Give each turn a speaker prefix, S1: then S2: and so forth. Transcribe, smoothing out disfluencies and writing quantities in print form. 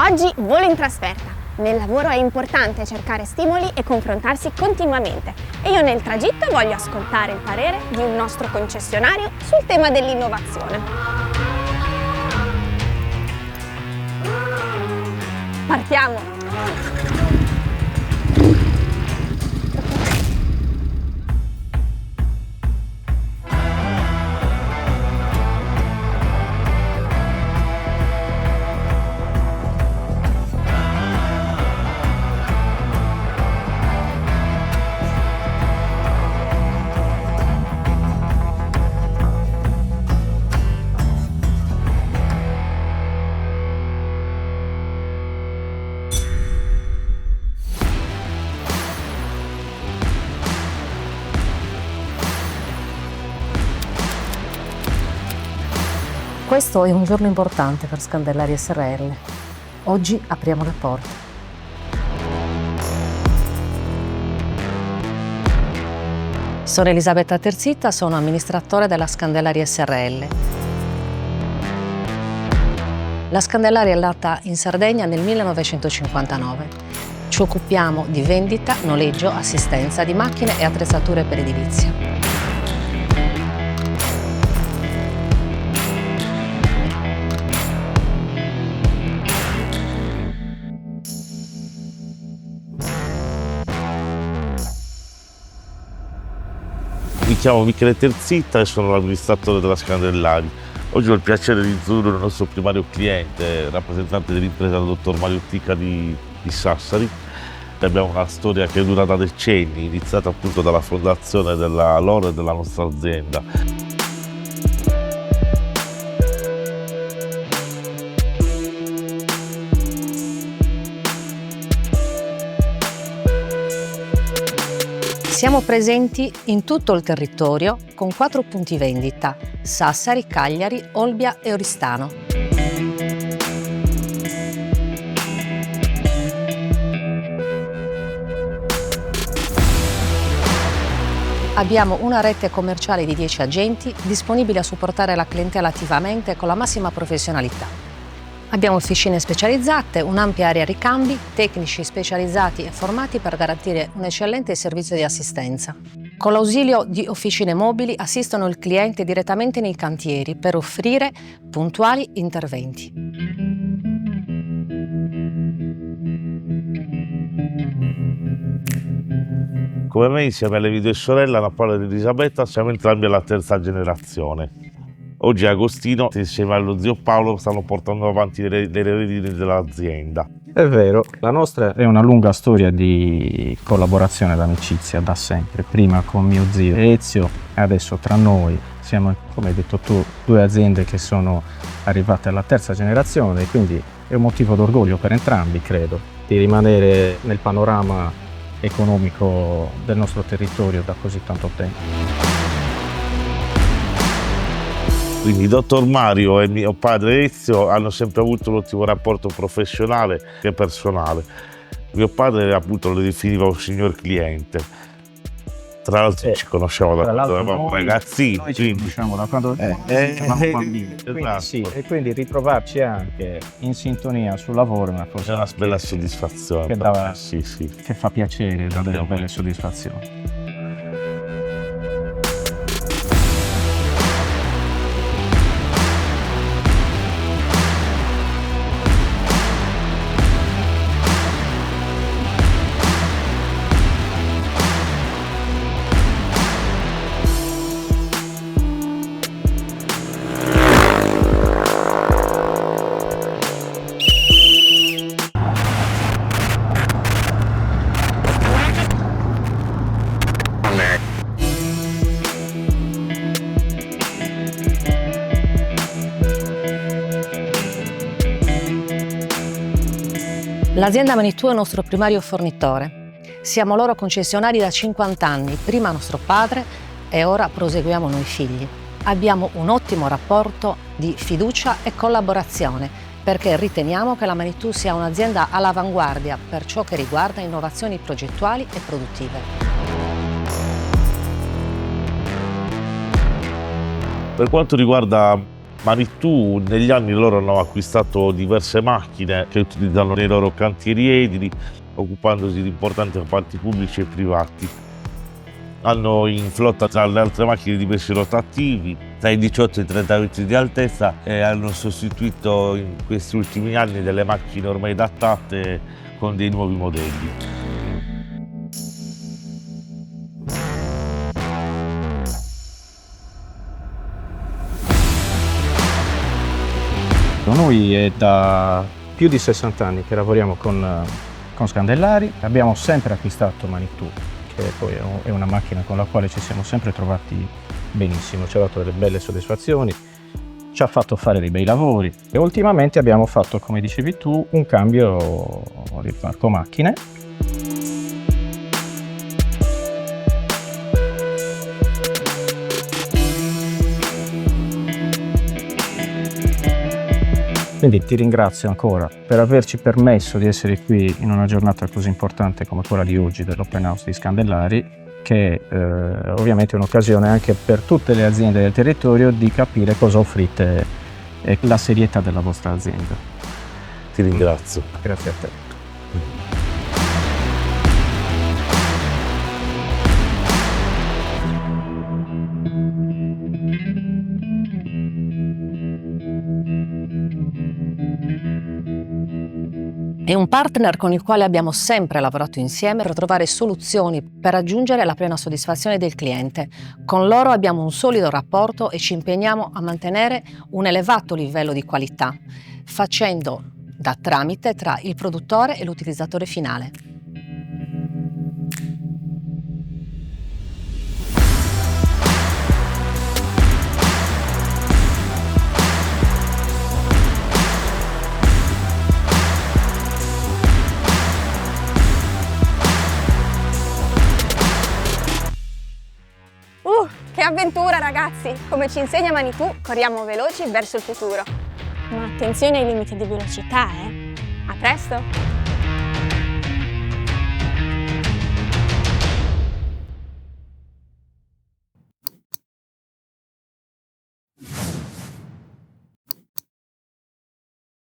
S1: Oggi volo in trasferta. Nel lavoro è importante cercare stimoli e confrontarsi continuamente e io nel tragitto voglio ascoltare il parere di un nostro concessionario sul tema dell'innovazione. Partiamo!
S2: Questo è un giorno importante per Scandellaria Srl. Oggi apriamo le porte. Sono Elisabetta Terzita, sono amministratore della Scandellaria Srl. La Scandellaria è nata in Sardegna nel 1959. Ci occupiamo di vendita, noleggio, assistenza di macchine e attrezzature per edilizia.
S3: Mi chiamo Michele Terzita e sono l'amministratore della Scandellaria. Oggi ho il piacere di introdurre il nostro primario cliente, rappresentante dell'impresa del dottor Mario Tica di Sassari. Abbiamo una storia che dura da decenni, iniziata appunto dalla fondazione della loro e della nostra azienda.
S2: Siamo presenti in tutto il territorio con 4 punti vendita: Sassari, Cagliari, Olbia e Oristano. Abbiamo una rete commerciale di 10 agenti disponibili a supportare la clientela attivamente con la massima professionalità. Abbiamo officine specializzate, un'ampia area ricambi, tecnici specializzati e formati per garantire un eccellente servizio di assistenza. Con l'ausilio di officine mobili assistono il cliente direttamente nei cantieri per offrire puntuali interventi.
S3: Come me, insieme alle mie due sorelle, Anna Paola ed Elisabetta, siamo entrambi alla terza generazione. Oggi Agostino, insieme allo zio Paolo, stanno portando avanti le redini dell'azienda.
S4: È vero, la nostra è una lunga storia di collaborazione ed amicizia da sempre. Prima con mio zio Ezio e adesso tra noi. Siamo, come hai detto tu, 2 aziende che sono arrivate alla terza generazione e quindi è un motivo d'orgoglio per entrambi, credo, di rimanere nel panorama economico del nostro territorio da così tanto tempo.
S3: Quindi il dottor Mario e mio padre Ezio hanno sempre avuto un ottimo rapporto professionale e personale. Mio padre appunto lo definiva un signor cliente. Tra l'altro ci conosciamo da quando eravamo ragazzini.
S4: Noi ci conosciamo da quando eravamo bambini. Quindi,
S3: esatto.
S4: sì, e quindi ritrovarci anche in sintonia sul lavoro è una cosa
S3: C'è una bella soddisfazione.
S4: che fa piacere, dà delle belle soddisfazioni.
S2: L'azienda Manitou è il nostro primario fornitore. Siamo loro concessionari da 50 anni, prima nostro padre e ora proseguiamo noi figli. Abbiamo un ottimo rapporto di fiducia e collaborazione perché riteniamo che la Manitou sia un'azienda all'avanguardia per ciò che riguarda innovazioni progettuali e produttive.
S3: Per quanto riguarda Manitou negli anni loro hanno acquistato diverse macchine che utilizzano nei loro cantieri edili, occupandosi di importanti appalti pubblici e privati. Hanno in flotta tra le altre macchine diversi rotativi, tra i 18 e i 30 metri di altezza, e hanno sostituito in questi ultimi anni delle macchine ormai datate con dei nuovi modelli.
S4: Noi è da più di 60 anni che lavoriamo con Scandellari, abbiamo sempre acquistato Manitou, che poi è una macchina con la quale ci siamo sempre trovati benissimo, ci ha dato delle belle soddisfazioni, ci ha fatto fare dei bei lavori e ultimamente abbiamo fatto, come dicevi tu, un cambio di parco macchine. Quindi ti ringrazio ancora per averci permesso di essere qui in una giornata così importante come quella di oggi dell'Open House di Scandellari, che ovviamente è un'occasione anche per tutte le aziende del territorio di capire cosa offrite e la serietà della vostra azienda.
S3: Ti ringrazio.
S4: Grazie a te.
S2: È un partner con il quale abbiamo sempre lavorato insieme per trovare soluzioni per raggiungere la piena soddisfazione del cliente. Con loro abbiamo un solido rapporto e ci impegniamo a mantenere un elevato livello di qualità, facendo da tramite tra il produttore e l'utilizzatore finale.
S1: Che avventura, ragazzi! Come ci insegna Manitou, corriamo veloci verso il futuro. Ma attenzione ai limiti di velocità, A presto!